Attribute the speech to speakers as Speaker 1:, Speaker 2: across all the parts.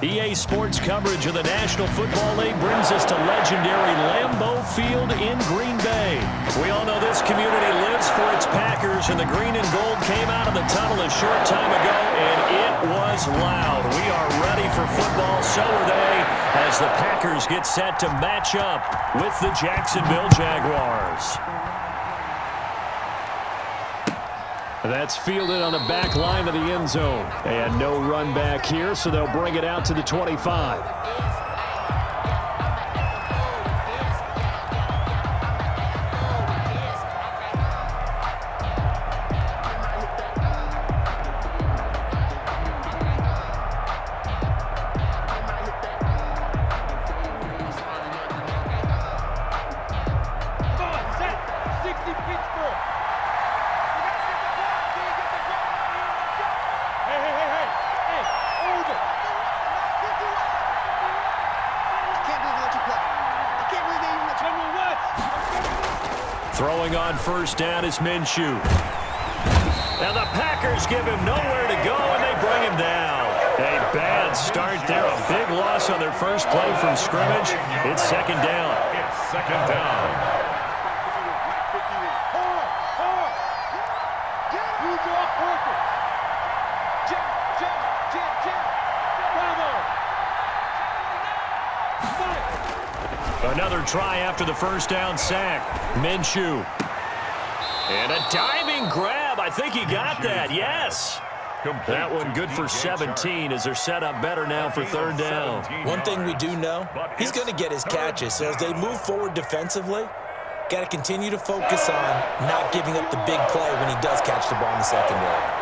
Speaker 1: EA Sports coverage of the National Football League brings us to legendary Lambeau Field in Green Bay. We all know this community lives for its Packers, and the green and gold came out of the tunnel a short time ago, and it was loud. We are ready for football, so are they, as the Packers get set to match up with the Jacksonville Jaguars. That's fielded on the back line of the end zone. And no run back here, so they'll bring it out to the 25. Throwing on first down is Minshew. Now the Packers give him nowhere to go, and they bring him down. A bad start there. A big loss on their first play from scrimmage. It's second down.
Speaker 2: It's second down.
Speaker 1: Another try after the first down sack. Minshew. And a diving grab. I think he got that. Yes. That one good for 17 as they're set up better now for third down.
Speaker 3: One thing we do know, he's going to get his catches. So as they move forward defensively, got to continue to focus on not giving up the big play when he does catch the ball in the secondary.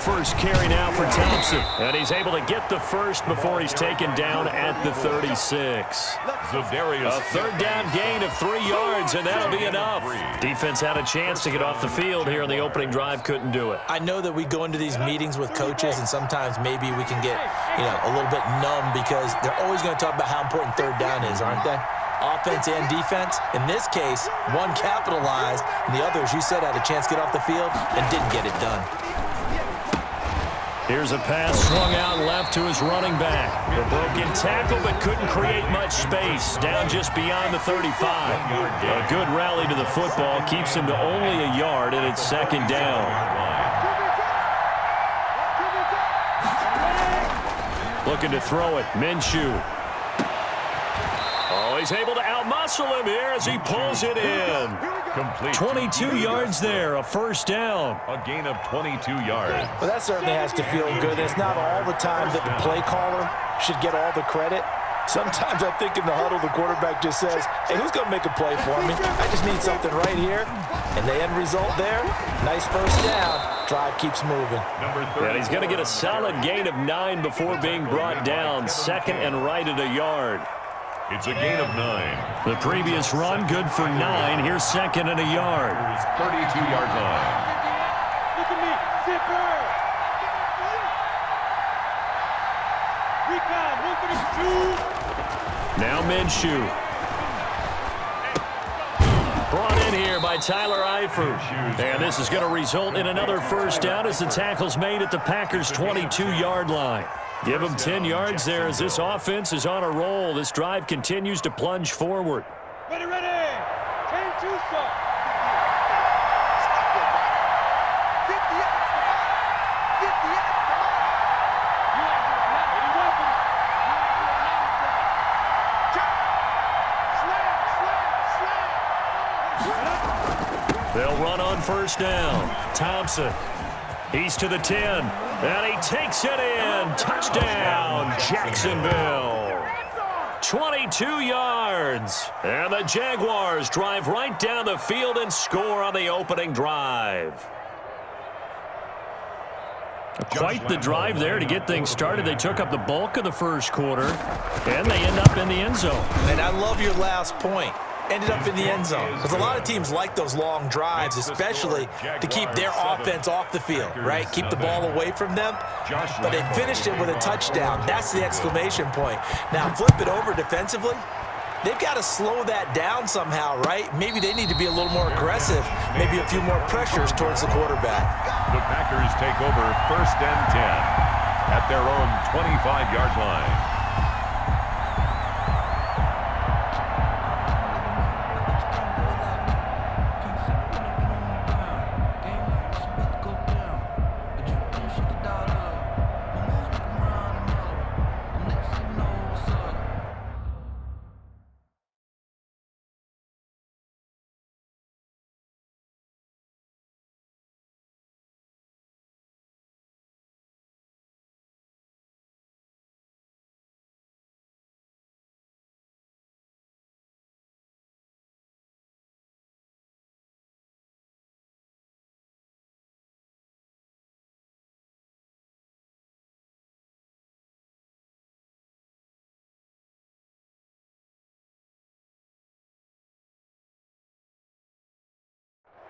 Speaker 1: First carry now for Thompson, and he's able to get the first before he's taken down at the 36. A third down gain of 3 yards, and that'll be enough. Defense had a chance to get off the field here in the opening drive, couldn't do it.
Speaker 3: I know that we go into these meetings with coaches, and sometimes maybe we can get, a little bit numb because they're always going to talk about how important third down is, aren't they? Offense and defense. In this case, one capitalized, and the other, as you said, had a chance to get off the field and didn't get it done.
Speaker 1: Here's a pass swung out left to his running back. A broken tackle, but couldn't create much space. Down just beyond the 35. A good rally to the football keeps him to only a yard, and it's second down. Looking to throw it. Minshew. Oh, he's able to outmuscle him here as he pulls it in.
Speaker 2: Complete.
Speaker 1: 22 yards there, a first down.
Speaker 2: A gain of 22 yards.
Speaker 3: Well, that certainly has to feel good. It's not all the time that the play caller should get all the credit. Sometimes I think in the huddle, the quarterback just says, hey, who's going to make a play for me? I just need something right here. And the end result there, nice first down. Drive keeps moving.
Speaker 1: And he's going to get a solid gain of 9 before being brought down. Second and right at a yard.
Speaker 2: It's a gain of 9.
Speaker 1: The previous run, good for 9. Here's second and a yard.
Speaker 2: 32-yard line.
Speaker 4: Look at me, zipper. Recon, 132.
Speaker 1: Now Minshew. Brought in here by Tyler Eifert. And this is going to result in another first down as the tackle's made at the Packers' 22-yard line. Give them 10 yards there as this offense is on a roll. This drive continues to plunge forward.
Speaker 4: Ready, ready. 10-2, sir.
Speaker 1: They'll run on first down. Thompson. He's to the 10, and he takes it in. Touchdown, Jacksonville. 22 yards. And the Jaguars drive right down the field and score on the opening drive. Quite the drive there to get things started. They took up the bulk of the first quarter, and they end up in the end zone.
Speaker 3: And I love your last point. Ended up in the end zone. Because a lot of teams like those long drives, especially to keep their offense off the field, right? Keep the ball away from them. But they finished it with a touchdown. That's the exclamation point. Now, flip it over defensively. they've got to slow that down somehow, right? Maybe they need to be a little more aggressive, maybe a few more pressures towards the quarterback.
Speaker 2: The Packers take over 1st and 10 at their own 25-yard line.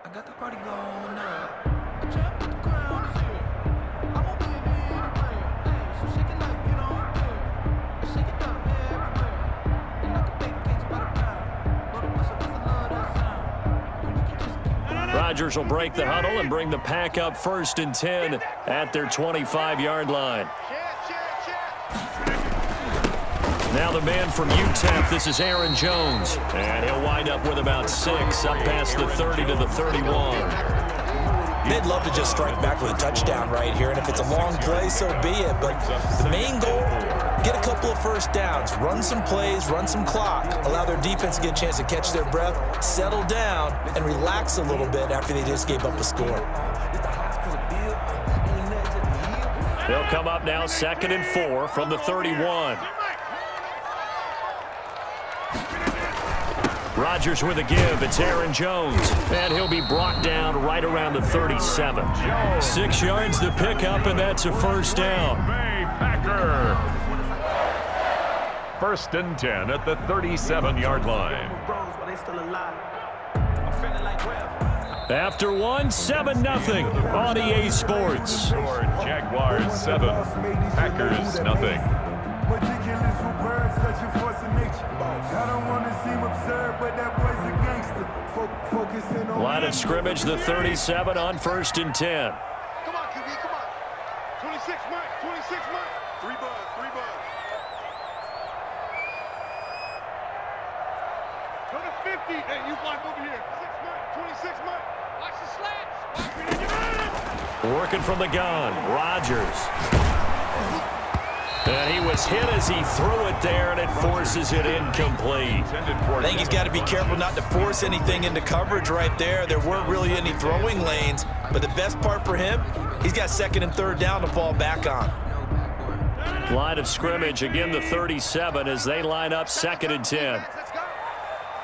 Speaker 5: I got the party going up. The champ with the crown is here. I won't be in the player. Hey, so shake it like you don't care. And shake it up everywhere. And I can bake cakes by the pound. But the whistle 'cause I love that sound. And we can just keep on.
Speaker 1: Rodgers will break the huddle and bring the Pack up 1st and 10 at their 25-yard line. Now the man from UTEP, this is Aaron Jones. And he'll wind up with about 6, up past the 30 to the 31.
Speaker 3: They'd love to just strike back with a touchdown right here, and if it's a long play, so be it. But the main goal, get a couple of first downs, run some plays, run some clock, allow their defense to get a chance to catch their breath, settle down, and relax a little bit after they just gave up a score.
Speaker 1: They'll come up now 2nd and 4 from the 31. Rodgers with a give. It's Aaron Jones. And he'll be brought down right around the 37. 6 yards to pick up, and that's a first down.
Speaker 2: Packer. 1st and 10 at the 37-yard line.
Speaker 1: After one, 7-0 on EA Sports.
Speaker 2: Jaguars 7, Packers nothing.
Speaker 1: Line of scrimmage, the 37 on 1st and 10.
Speaker 4: Come on, QB, come on. 26 Mike, 26 Mike. 3 buzz, 3 buzz. Go to 50. Hey, you block over here. 6 Mike, 26 Mike. Watch the slats. Watch me to get in.
Speaker 1: Working from the gun, Rodgers. And he was hit as he threw it there, and it forces it incomplete.
Speaker 3: I think he's got to be careful not to force anything into coverage right there. There weren't really any throwing lanes, but the best part for him, he's got 2nd and 3rd down to fall back on.
Speaker 1: Line of scrimmage, again the 37 as they line up 2nd and 10.
Speaker 4: Let's go.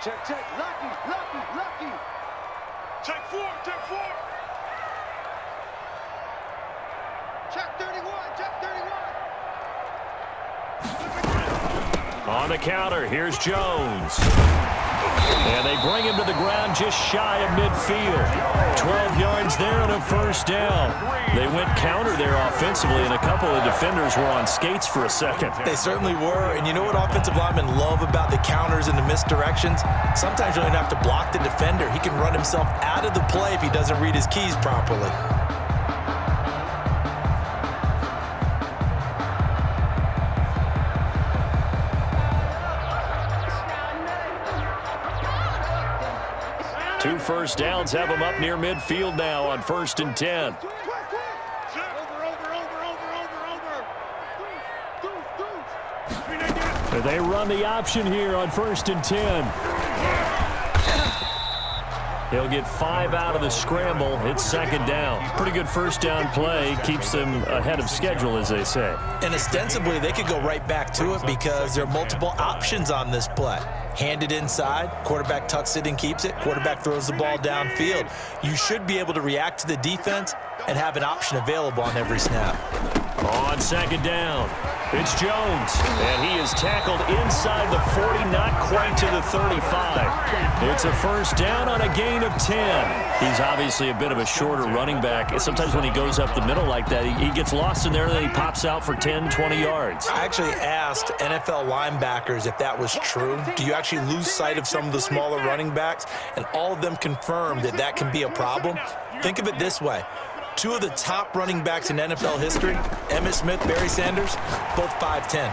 Speaker 4: Check, check. Lucky. Check 4, check 4. Check 31, check 31.
Speaker 1: On the counter, here's Jones. And they bring him to the ground just shy of midfield. 12 yards there and a first down. They went counter there offensively, and a couple of defenders were on skates for a second.
Speaker 3: They certainly were, and you know what offensive linemen love about the counters and the misdirections? Sometimes you don't even have to block the defender. He can run himself out of the play if he doesn't read his keys properly.
Speaker 1: Two first downs have them up near midfield now on 1st and 10. They run the option here on 1st and 10. He'll get 5 out of the scramble. It's 2nd down. Pretty good first down play. Keeps them ahead of schedule, as they say.
Speaker 3: And ostensibly, they could go right back to it because there are multiple options on this play. Hand it inside, quarterback tucks it and keeps it, quarterback throws the ball downfield. You should be able to react to the defense and have an option available on every snap.
Speaker 1: On second down, it's Jones. And he is tackled inside the 40, not quite to the 35. It's a first down on a gain of 10. He's obviously a bit of a shorter running back. Sometimes when he goes up the middle like that, he gets lost in there, and then he pops out for 10, 20 yards.
Speaker 3: I actually asked NFL linebackers if that was true. Do you actually lose sight of some of the smaller running backs? And all of them confirmed that that can be a problem. Think of it this way. Two of the top running backs in NFL history, Emmitt Smith, Barry Sanders, both 5'10".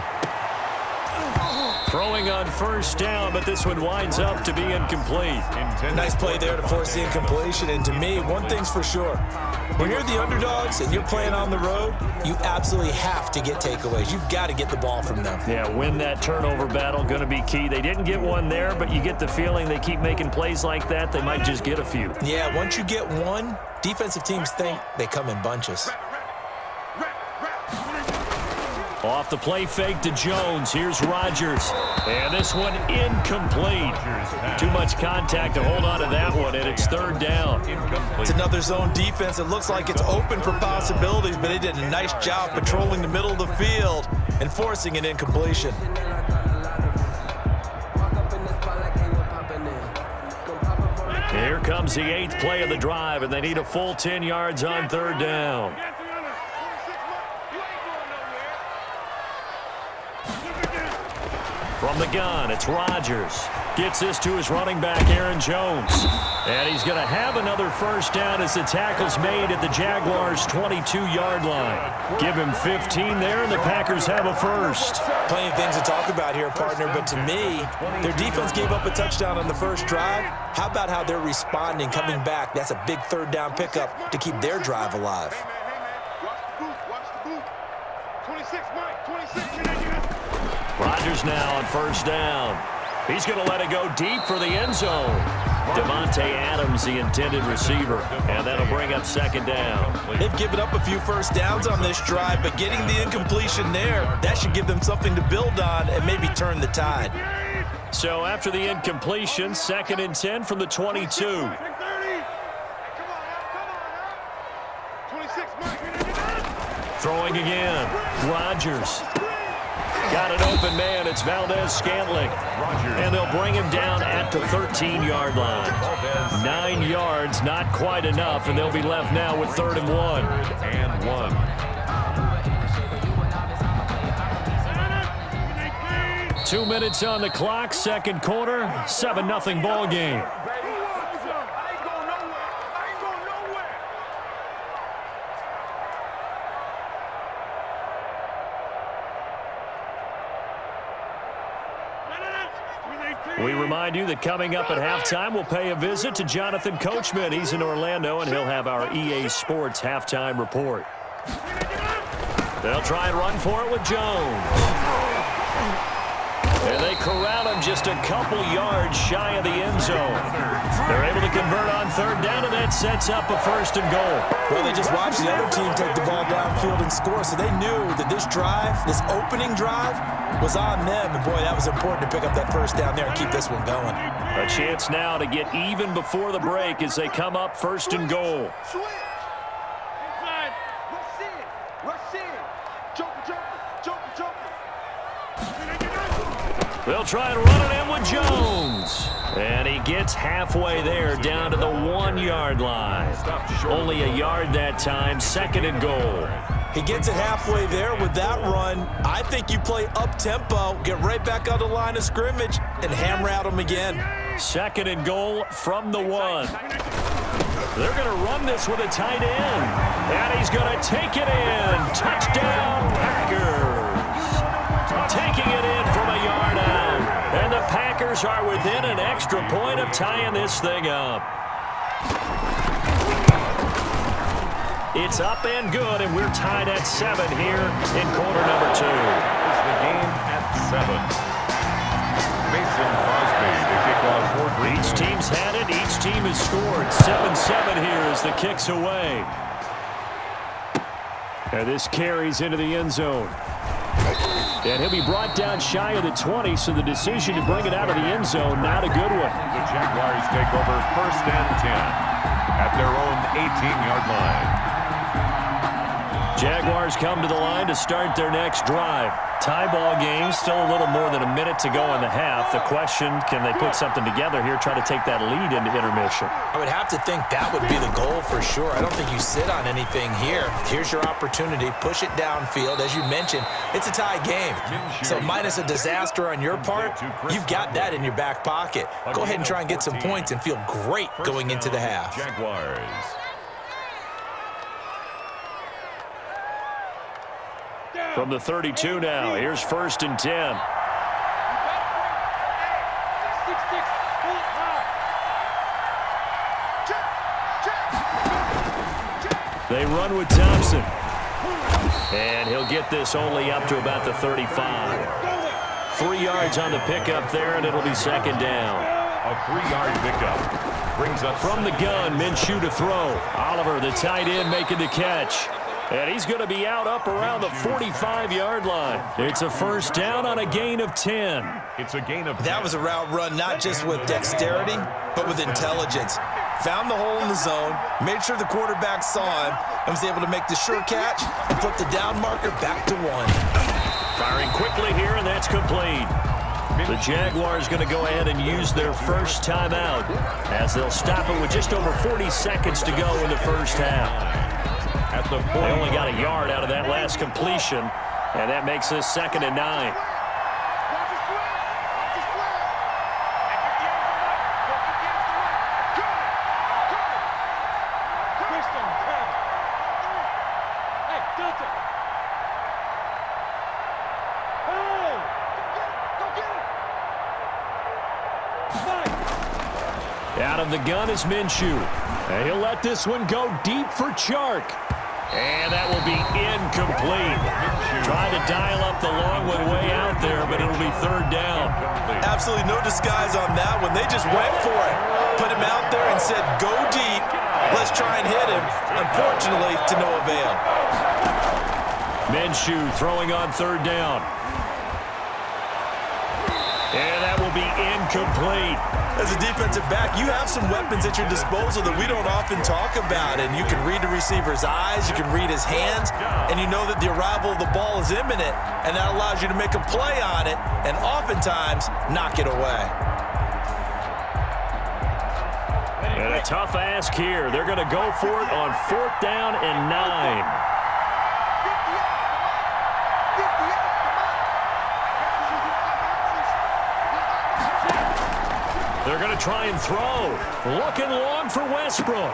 Speaker 1: Throwing on first down, but this one winds up to be incomplete.
Speaker 3: Nice play there to force the incompletion. And to me, one thing's for sure. When you're the underdogs and you're playing on the road, you absolutely have to get takeaways. You've got to get the ball from them.
Speaker 1: Yeah, win that turnover battle, going to be key. They didn't get one there, but you get the feeling they keep making plays like that, they might just get a few.
Speaker 3: Yeah, once you get one, defensive teams think they come in bunches.
Speaker 1: Off the play fake to Jones. Here's Rodgers. And this one incomplete. Too much contact to hold on to that one, and it's third down.
Speaker 3: It's another zone defense. It looks like it's open for possibilities, but they did a nice job patrolling the middle of the field and forcing an incompletion.
Speaker 1: Here comes the 8th play of the drive, and they need a full 10 yards on third down. From the gun, it's Rodgers. Gets this to his running back, Aaron Jones. And he's going to have another first down as the tackle's made at the Jaguars' 22-yard line. Give him 15 there, and the Packers have a first.
Speaker 3: Plenty of things to talk about here, partner, but to me, their defense gave up a touchdown on the first drive. How about how they're responding, coming back? That's a big third down pickup to keep their drive alive.
Speaker 4: Watch the boot. 26, Mike. 26.
Speaker 1: Rodgers now on first down. He's going to let it go deep for the end zone. Devontae Adams, the intended receiver, and that'll bring up second down.
Speaker 3: They've given up a few first downs on this drive, but getting the incompletion there, that should give them something to build on and maybe turn the tide.
Speaker 1: So after the incompletion, 2nd and 10 from the 22.
Speaker 4: 26,
Speaker 1: Throwing again, Rodgers. Got an open man. It's Valdez-Scantling. And they'll bring him down at the 13-yard line. 9 yards, not quite enough, and they'll be left now with 3rd and 1.
Speaker 2: And 1.
Speaker 1: 2 minutes on the clock, second quarter, 7-0 ball game. We remind you that coming up at halftime, we'll pay a visit to Jonathan Coachman. He's in Orlando, and he'll have our EA Sports halftime report. They'll try and run for it with Jones. And they corral him just a couple yards shy of the end zone. They're able to convert on third down, and that sets up a 1st and goal.
Speaker 3: Well, they just watched the other team take the ball downfield and score, so they knew that this drive, this opening drive, was on them. And, boy, that was important to pick up that first down there and keep this one going.
Speaker 1: A chance now to get even before the break as they come up 1st and goal.
Speaker 4: Switch. Inside. Rush in. Rush in. Joker.
Speaker 1: They'll try and run it in with Jones. And he gets halfway there, down to the 1-yard line. Only a yard that time, 2nd and goal.
Speaker 3: He gets it halfway there with that run. I think you play up-tempo, get right back on the line of scrimmage, and hammer at him again.
Speaker 1: 2nd and goal from the 1. They're going to run this with a tight end. And he's going to take it in. Touchdown, Packers. Taking it in from a yard out. And the Packers are within an extra point of tying this thing up. It's up and good, and we're tied at 7 here in quarter number 2.
Speaker 2: Is the game at 7. Mason Crosby, the kickoff for Green.
Speaker 1: Each team's had it. Each team has scored. 7-7 here as the kick's away. And this carries into the end zone. And he'll be brought down shy of the 20, so the decision to bring it out of the end zone, not a good one.
Speaker 2: The Jaguars take over 1st and 10 at their own 18-yard line.
Speaker 1: Jaguars come to the line to start their next drive. Tie ball game, still a little more than a minute to go in the half. The question, can they put something together here, try to take that lead into intermission?
Speaker 3: I would have to think that would be the goal for sure. I don't think you sit on anything here. Here's your opportunity. Push it downfield. As you mentioned, it's a tie game. So minus a disaster on your part, you've got that in your back pocket. Go ahead and try and get some points and feel great going into the half.
Speaker 2: Jaguars.
Speaker 1: From the 32 now, here's 1st and 10. They run with Thompson. And he'll get this only up to about the 35. 3 yards on the pickup there, and it'll be 2nd down.
Speaker 2: A 3-yard pickup brings up
Speaker 1: from the gun. Minshew to throw. Oliver, the tight end, making the catch. And he's going to be out up around the 45-yard line. It's a 1st down on a gain of 10.
Speaker 2: It's a gain of 10.
Speaker 3: That was a route run not just with dexterity, but with intelligence. Found the hole in the zone, made sure the quarterback saw him, and was able to make the sure catch and flip the down marker back to 1.
Speaker 1: Firing quickly here, and that's complete. The Jaguars going to go ahead and use their first timeout as they'll stop it with just over 40 seconds to go in the first half. They only got a yard out of that last completion, and that makes this 2nd and 9. Out of the gun is Minshew. And he'll let this one go deep for Chark. And that will be incomplete. Trying to dial up the long one way out there, but it'll be 3rd down.
Speaker 3: Absolutely no disguise on that one. They just went for it. Put him out there and said, go deep. Let's try and hit him. Unfortunately, to no avail.
Speaker 1: Minshew throwing on 3rd down. And that will be incomplete.
Speaker 3: As a defensive back, you have some weapons at your disposal that we don't often talk about. And you can read the receiver's eyes, you can read his hands, and you know that the arrival of the ball is imminent, and that allows you to make a play on it and oftentimes knock it away.
Speaker 1: And a tough ask here. They're going to go for it on 4th down and 9. They're going to try and throw. Looking long for Westbrook.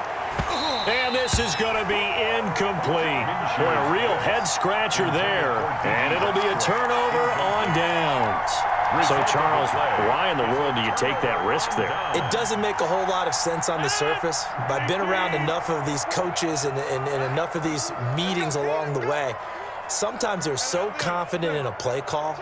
Speaker 1: And this is going to be incomplete. Boy, a real head-scratcher there. And it'll be a turnover on downs. So, Charles, why in the world do you take that risk there?
Speaker 3: It doesn't make a whole lot of sense on the surface. But I've been around enough of these coaches and enough of these meetings along the way. Sometimes they're so confident in a play call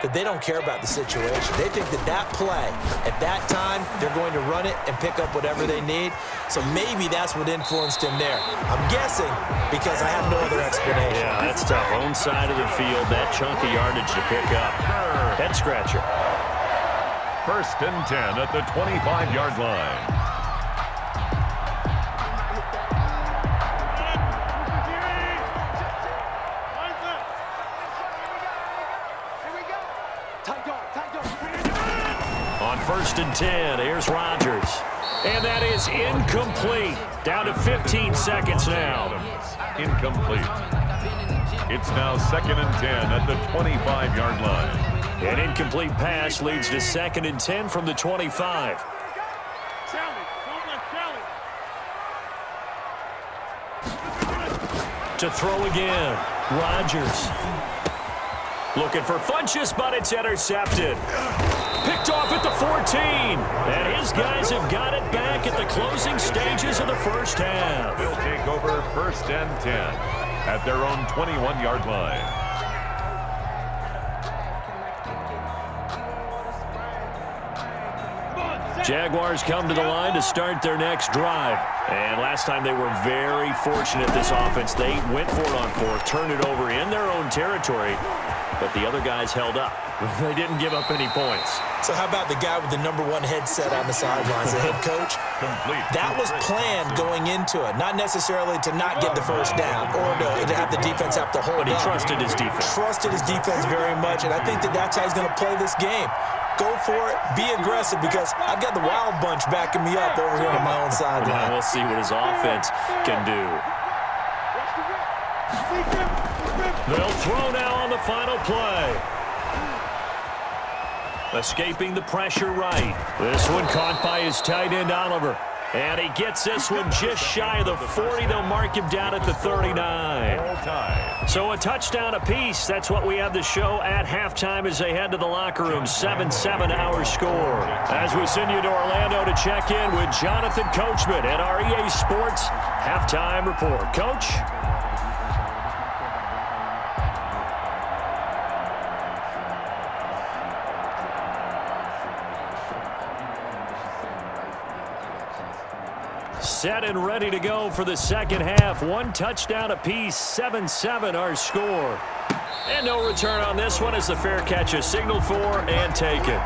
Speaker 3: that they don't care about the situation. They think that that play, at that time, they're going to run it and pick up whatever they need. So maybe that's what influenced him there. I'm guessing because I have no other explanation.
Speaker 1: Yeah, that's tough. Own side of the field, that chunk of yardage to pick up. Head scratcher.
Speaker 2: 1st and 10 at the 25-yard line.
Speaker 1: On 1st and 10, here's Rodgers. And that is incomplete. Down to 15 seconds now.
Speaker 2: Incomplete. It's now 2nd and 10 at the 25-yard line.
Speaker 1: An incomplete pass leads to 2nd and 10 from the 25. To throw again, Rodgers. Looking for Funchess, but it's intercepted. Picked off at the 14. And his guys have got it back at the closing stages of the first half.
Speaker 2: They'll take over 1st and 10 at their own 21-yard line.
Speaker 1: Jaguars come to the line to start their next drive. And last time they were very fortunate, this offense. They went for it on 4th, turned it over in their own territory, but the other guys held up. They didn't give up any points.
Speaker 3: So how about the guy with the #1 headset on the sidelines, the head coach? That was planned going into it, not necessarily to not get the first down or to have the defense have to hold
Speaker 1: But he
Speaker 3: up.
Speaker 1: trusted his defense.
Speaker 3: Trusted his defense very much, and I think that's how he's going to play this game. Go for it, be aggressive, because I've got the wild bunch backing me up over here on my own
Speaker 1: Now
Speaker 3: sideline.
Speaker 1: we'll see what his offense can do. They'll throw now on the final play. Escaping the pressure right. This one caught by his tight end, Oliver. And he gets this one just shy of the 40. They'll mark him down at the 39. So a touchdown apiece. That's what we have the show at halftime as they head to the locker room. 7-7 our score. As we send you to Orlando to check in with Jonathan Coachman at our EA Sports Halftime Report. Coach? Set and ready to go for the second half. One touchdown apiece, 7-7 our score. And no return on this one as the fair catch is signaled for and taken.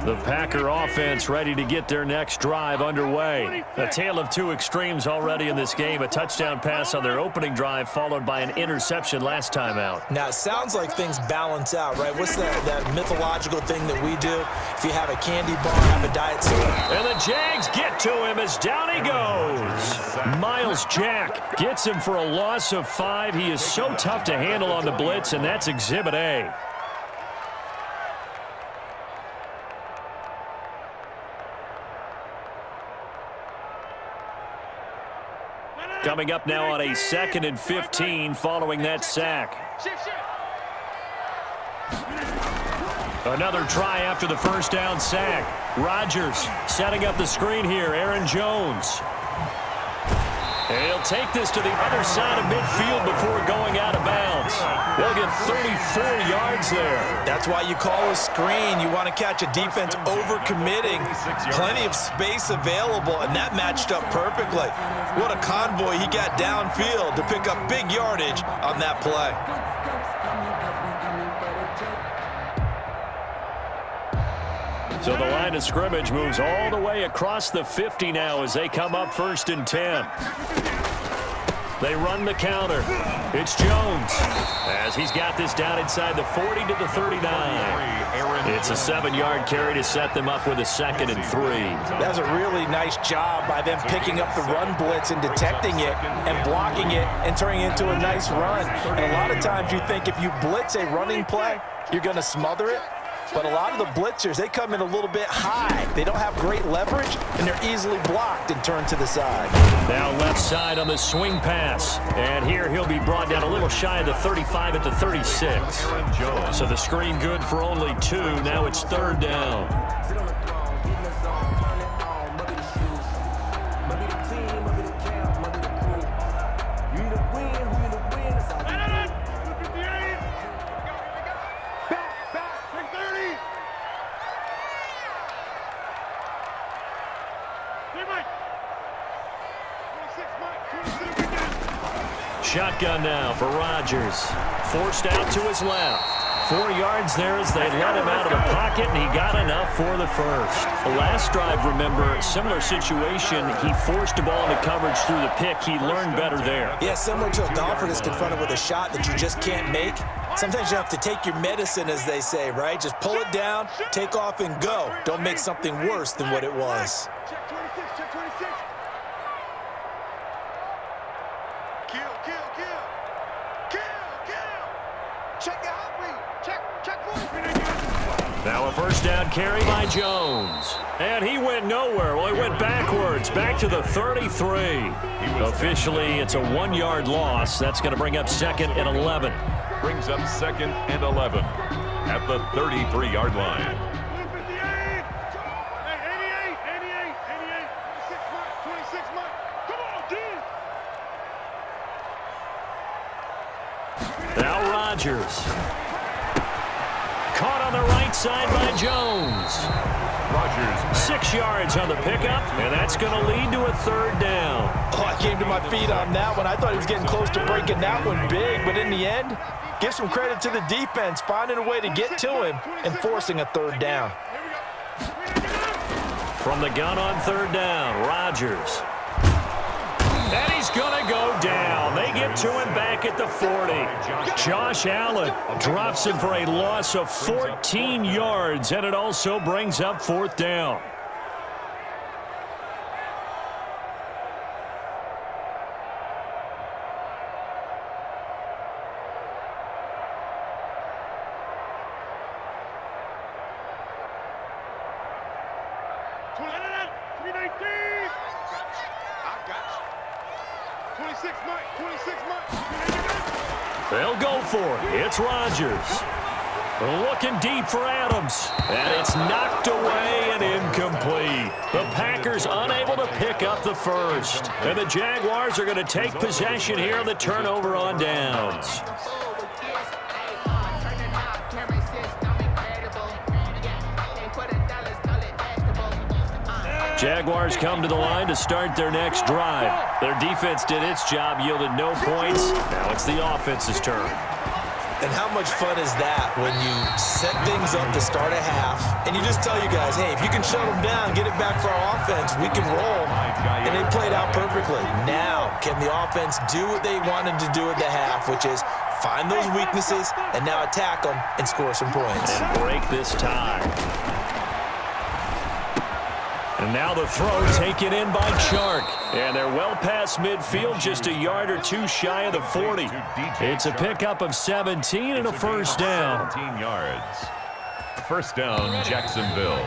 Speaker 1: The Packer offense ready to get their next drive underway. A tale of two extremes already in this game. A touchdown pass on their opening drive followed by an interception last time out.
Speaker 3: Now, it sounds like things balance out, right? What's that mythological thing that we do? If you have a candy bar, have a diet soda.
Speaker 1: And the Jags get to him as down he goes. Miles Jack gets him for a loss of 5. He is so tough to handle on the blitz, and that's Exhibit A. Coming up now on a 2nd and 15 following that sack. Another try after the first down sack. Rodgers setting up the screen here. Aaron Jones. And he'll take this to the other side of midfield before going out of bounds. They'll get 34 yards there.
Speaker 3: That's why you call a screen. You want to catch a defense overcommitting. Plenty of space available, and that matched up perfectly. What a convoy he got downfield to pick up big yardage on that play.
Speaker 1: So the line of scrimmage moves all the way across the 50 now as they come up 1st and 10. They run the counter. It's Jones as he's got this down inside the 40 to the 39. It's a 7-yard carry to set them up with a 2nd and 3.
Speaker 3: That's a really nice job by them picking up the run blitz and detecting it and blocking it and turning it into a nice run. And a lot of times you think if you blitz a running play, you're going to smother it. But a lot of the blitzers, they come in a little bit high. They don't have great leverage, and they're easily blocked and turned to the side.
Speaker 1: Now left side on the swing pass. And here he'll be brought down a little shy of the 35 at the 36. So the screen good for only 2. Now it's 3rd down. Shotgun now for Rodgers. Forced out to his left. 4 yards there as they let him out of the pocket, and he got enough for the first. The last drive, remember, similar situation. He forced the ball into coverage through the pick. He learned better there.
Speaker 3: Yeah, similar to a golfer that's confronted with a shot that you just can't make. Sometimes you have to take your medicine, as they say, right? Just pull it down, take off, and go. Don't make something worse than what it was.
Speaker 4: Check 26, check 26. Kill. Check the hot read. Check forward.
Speaker 1: Now a first down carry by Jones. And he went nowhere. Well, he went backwards, back to the 33. Officially, it's a 1-yard loss. That's going to bring up 2nd and 11.
Speaker 2: Brings up 2nd and 11 at the 33-yard line.
Speaker 4: 158. Hey, 88. 26 months. Come on, dude.
Speaker 1: Now Rodgers. Caught on the side by Jones.
Speaker 2: Rodgers.
Speaker 1: 6 yards on the pickup, and that's going to lead to a third down.
Speaker 3: Oh, I came to my feet on that one. I thought he was getting close to breaking that one big, but in the end, give some credit to the defense, finding a way to get to him and forcing a third down.
Speaker 1: From the gun on third down, Rodgers. And he's going to go down. They get to him back at the 40. Josh Allen drops him for a loss of 14 yards, and it also brings up fourth down. They'll go for it. It's Rodgers. Looking deep for Adams. And it's knocked away and incomplete. The Packers unable to pick up the first. And the Jaguars are going to take possession here on the turnover on downs. Jaguars come to the line to start their next drive. Their defense did its job, yielded no points. Now it's the offense's turn.
Speaker 3: And how much fun is that when you set things up to start a half and you just tell you guys, hey, if you can shut them down, get it back for our offense, we can roll. And they played out perfectly. Now, can the offense do what they wanted to do at the half, which is find those weaknesses and now attack them and score some points.
Speaker 1: And break this tie. And now the throw taken in by Chark. And they're well past midfield, just a yard or two shy of the 40. It's a pickup of 17 and a first down.
Speaker 2: 17 yards. First down, Jacksonville.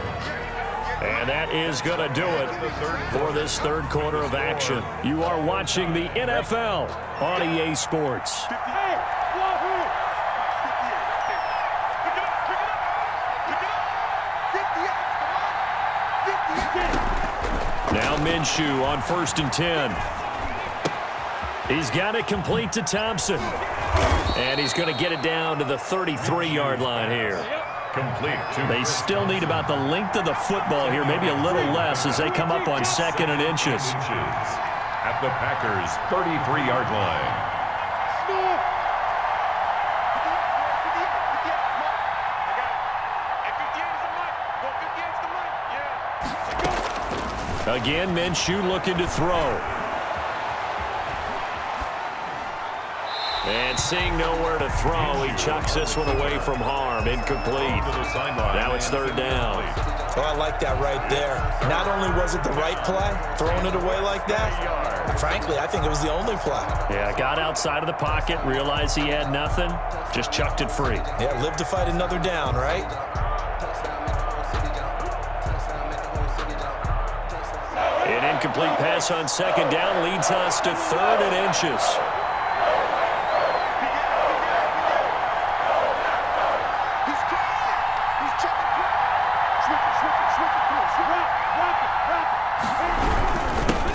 Speaker 1: And that is going to do it for this third quarter of action. You are watching the NFL on EA Sports. Now Minshew on 1st and 10. He's got it complete to Thompson. And he's going to get it down to the 33-yard line here.
Speaker 2: Complete.
Speaker 1: They still need about the length of the football here, maybe a little less as they come up on 2nd and inches.
Speaker 2: At the Packers' 33-yard line.
Speaker 1: Again, Minshew looking to throw. And seeing nowhere to throw, he chucks this one away from harm. Incomplete. Now it's third down.
Speaker 3: Oh, I like that right there. Not only was it the right play, throwing it away like that, frankly, I think it was the only play.
Speaker 1: Yeah, got outside of the pocket, realized he had nothing, just chucked it free.
Speaker 3: Yeah, live to fight another down, right?
Speaker 1: An incomplete pass on 2nd down leads us to 3rd and inches.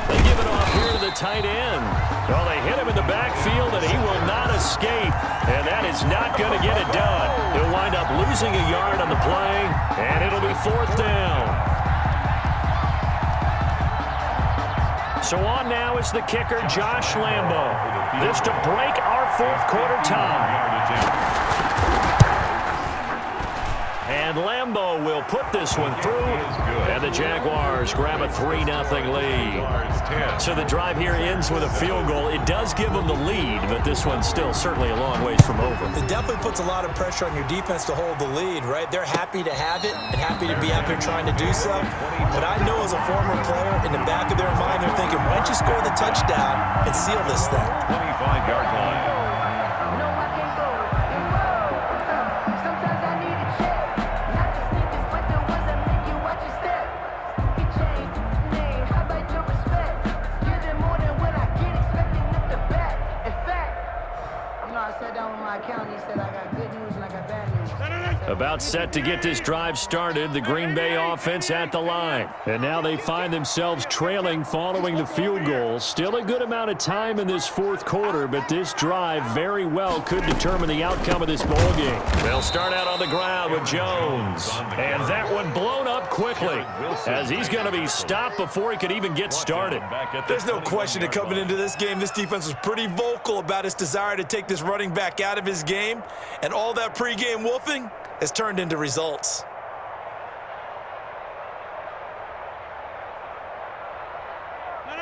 Speaker 1: They give it off here to the tight end. Well, they hit him in the backfield, and he will not escape. And that is not going to get it done. He'll wind up losing a yard on the play, and it'll be 4th down. So on now is the kicker, Josh Lambo. This to break our fourth quarter tie. And Lambo will put this one through, and the Jaguars grab a 3-0 lead. So the drive here ends with a field goal. It does give them the lead, but this one's still certainly a long ways from over.
Speaker 3: It definitely puts a lot of pressure on your defense to hold the lead, right? They're happy to have it and happy to be out there trying to do so. But I know as a former player, in the back of their mind, they're thinking, why don't you score the touchdown and seal this thing?
Speaker 2: 25-yard line.
Speaker 5: I sat down with my accountant. He said I got good news and I got bad news.
Speaker 1: About set to get this drive started, the Green Bay offense at the line. And now they find themselves trailing following the field goal. Still a good amount of time in this fourth quarter, but this drive very well could determine the outcome of this ball game. They'll start out on the ground with Jones. And that one blown up quickly, as he's going to be stopped before he could even get started.
Speaker 3: There's no question that coming into this game, this defense was pretty vocal about its desire to take this running back out of his game, and all that pregame wolfing has turned into results.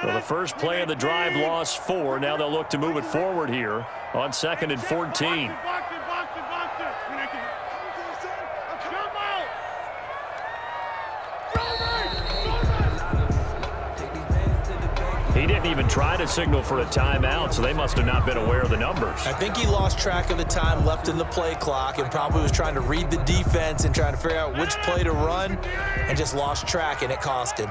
Speaker 1: Well, the first play of the drive lost 4. Now they'll look to move it forward here on 2nd and 14. He didn't even try to signal for a timeout, so they must have not been aware of the numbers.
Speaker 3: I think he lost track of the time left in the play clock and probably was trying to read the defense and trying to figure out which play to run and just lost track, and it cost him.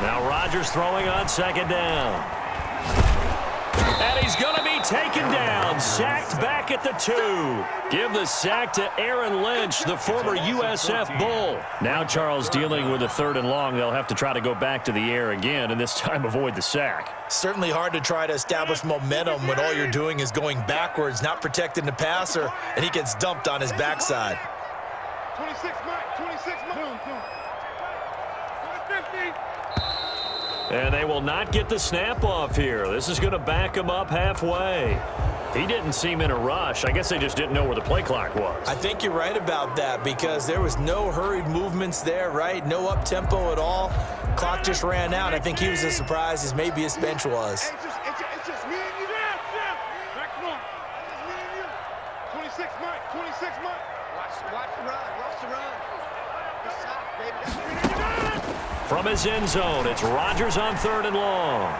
Speaker 1: Now Rodgers throwing on 2nd down. And he's going to be taken down, sacked back at the 2. Give the sack to Aaron Lynch, the former USF Bull. Now Charles dealing with a 3rd and long. They'll have to try to go back to the air again, and this time avoid the sack.
Speaker 3: Certainly hard to try to establish momentum when all you're doing is going backwards, not protecting the passer, and he gets dumped on his backside.
Speaker 4: 26, Mike. 26, Mike. 50.
Speaker 1: And they will not get the snap off here. This is going to back him up halfway. He didn't seem in a rush. I guess they just didn't know where the play clock was.
Speaker 3: I think you're right about that because there was no hurried movements there, right? No up-tempo at all. Clock just ran out. I think he was as surprised as maybe his bench was.
Speaker 4: It's just me and you. Back come on. It's me and you. 26, Mike. 26, Mike. Watch the run. Watch the run. Good stop, baby.
Speaker 1: From his end zone, it's Rodgers on 3rd and long.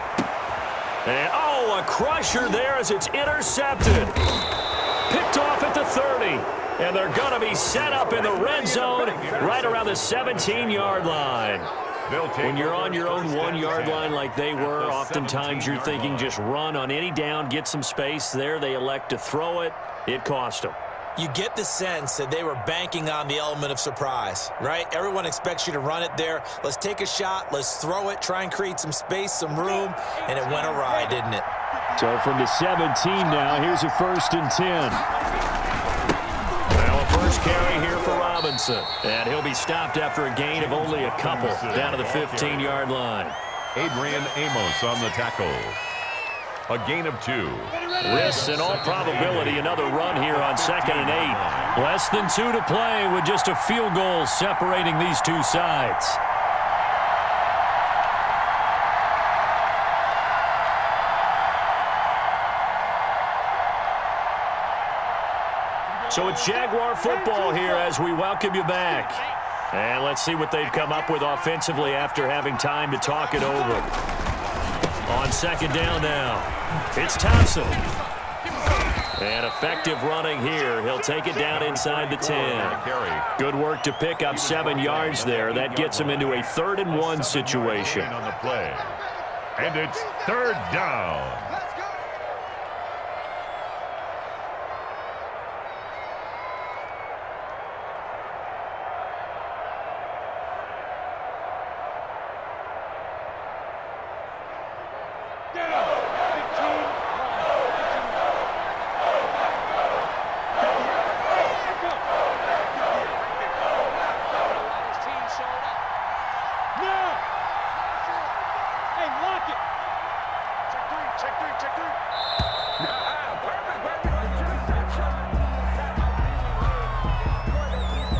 Speaker 1: And, a crusher there as it's intercepted. Picked off at the 30. And they're going to be set up in the red zone right around the 17-yard line. When you're on your own 1-yard line like they were, oftentimes you're thinking just run on any down, get some space there. They elect to throw it. It cost them.
Speaker 3: You get the sense that they were banking on the element of surprise, right? Everyone expects you to run it there. Let's take a shot. Let's throw it. Try and create some space, some room. And it went awry, didn't it?
Speaker 1: So from the 17 now, here's a 1st and 10. Now a first carry here for Robinson. And he'll be stopped after a gain of only a couple down to the 15-yard line.
Speaker 2: Adrian Amos on the tackle. A gain of 2.
Speaker 1: This, in all probability, another run here on 2nd and 8. Less than 2 to play with just a field goal separating these two sides. So it's Jaguar football here as we welcome you back. And let's see what they've come up with offensively after having time to talk it over. On 2nd down now. It's Thompson. And effective running here. He'll take it down inside the 10. Good work to pick up 7 yards there. That gets him into a 3rd and 1 situation.
Speaker 2: On the play. And it's 3rd down.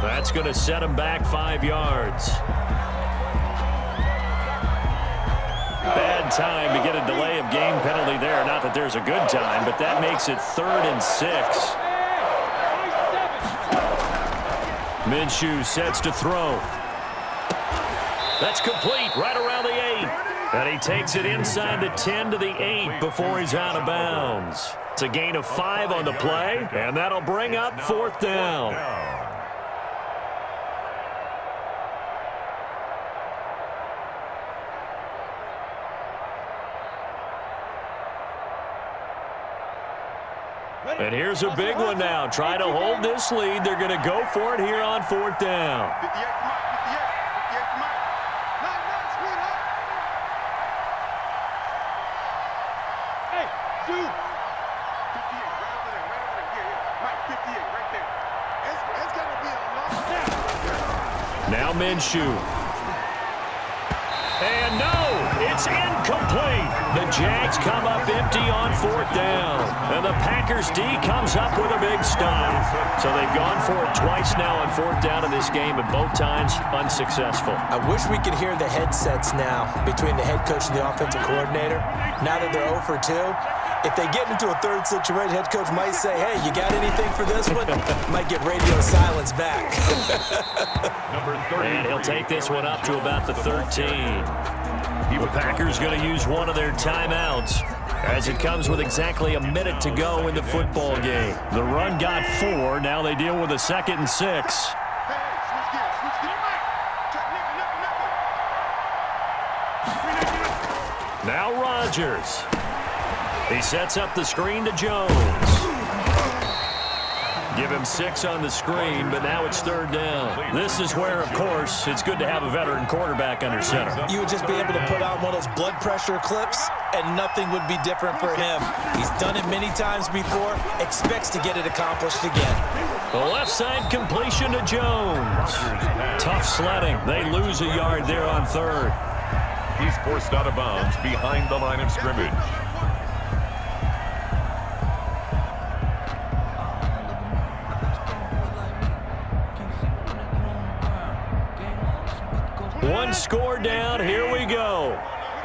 Speaker 1: That's going to set him back 5 yards. Bad time to get a delay of game penalty there. Not that there's a good time, but that makes it 3rd and 6. Minshew sets to throw. That's complete right around the 8. And he takes it inside the 10 to the 8 before he's out of bounds. It's a gain of 5 on the play, and that'll bring up 4th down. And here's a big one now. Trying to hold this lead. They're going to go for it here on 4th down.
Speaker 4: 58 to Mike, 58 to Mike. Nice, sweetheart. Hey, shoot. 58, right over there, right over there. Yeah. Mike, 58, right there. It's going to be a long snap.
Speaker 1: Now Minshew. And no, it's incomplete. The Jags come up empty on 4th down. And the Packers D comes up with a big stop. So they've gone for it twice now on 4th down in this game, and both times unsuccessful.
Speaker 3: I wish we could hear the headsets now between the head coach and the offensive coordinator. Now that they're 0 for 2, if they get into a third situation, head coach might say, hey, you got anything for this one? Might get radio silence back.
Speaker 1: And he'll take this one up to about the 13. The Packers going to use one of their timeouts as it comes with exactly a minute to go in the football game. The run got 4. Now they deal with a 2nd and 6.
Speaker 4: Hey, switch gears, Mike. Nickel.
Speaker 1: Now Rodgers. He sets up the screen to Jones. Give him 6 on the screen, but now it's 3rd down. This is where, of course, it's good to have a veteran quarterback under center.
Speaker 3: You would just be able to put on one of those blood pressure clips, and nothing would be different for him. He's done it many times before, expects to get it accomplished again.
Speaker 1: The left side completion to Jones. Tough sledding. They lose a yard there on 3rd.
Speaker 2: He's forced out of bounds behind the line of scrimmage.
Speaker 1: One score down. Here we go.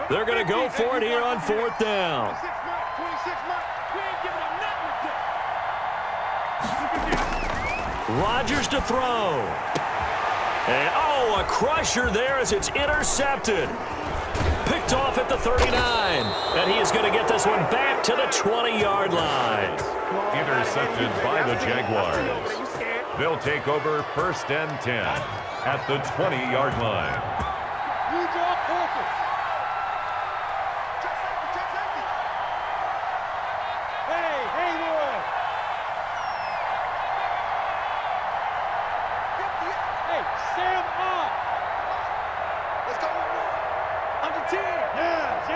Speaker 1: They're going to go for it here on 4th down.
Speaker 4: 26 Mike. We ain't giving him nothing.
Speaker 1: Rodgers to throw. And, oh, a crusher there as it's intercepted. Picked off at the 39. And he is going to get this one back to the 20-yard line.
Speaker 2: Intercepted by the Jaguars. They'll take over 1st and 10 at the 20-yard line.
Speaker 4: You draw focus. Hey, boy. Hey, Sam up. Let's go. Under 10. Yes.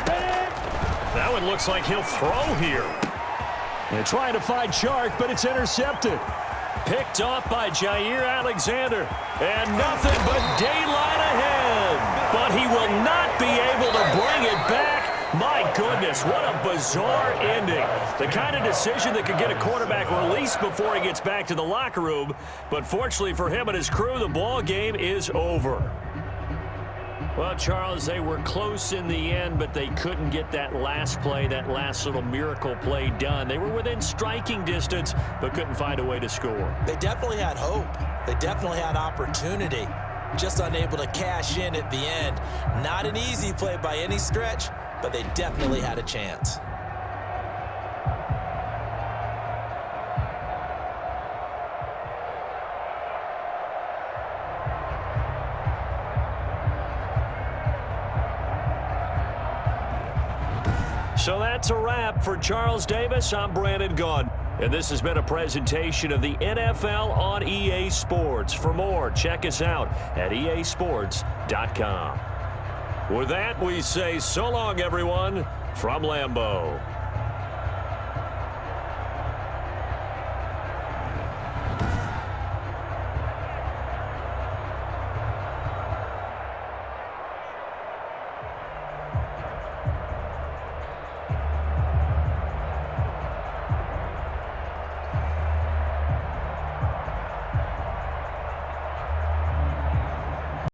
Speaker 4: Ready?
Speaker 1: That one looks like he'll throw here. They're trying to find Chark, but it's intercepted. Picked off by Jair Alexander. And nothing but daylight ahead. But he will not be able to bring it back. My goodness, what a bizarre ending. The kind of decision that could get a quarterback released before he gets back to the locker room. But fortunately for him and his crew, the ball game is over. Well, Charles, they were close in the end, but they couldn't get that last play, that last little miracle play done. They were within striking distance, but couldn't find a way to score.
Speaker 3: They definitely had hope. They definitely had opportunity. Just unable to cash in at the end. Not an easy play by any stretch, but they definitely had a chance.
Speaker 1: So that's a wrap for Charles Davis. I'm Brandon Gaudin. And this has been a presentation of the NFL on EA Sports. For more, check us out at easports.com. With that, we say so long, everyone, from Lambeau.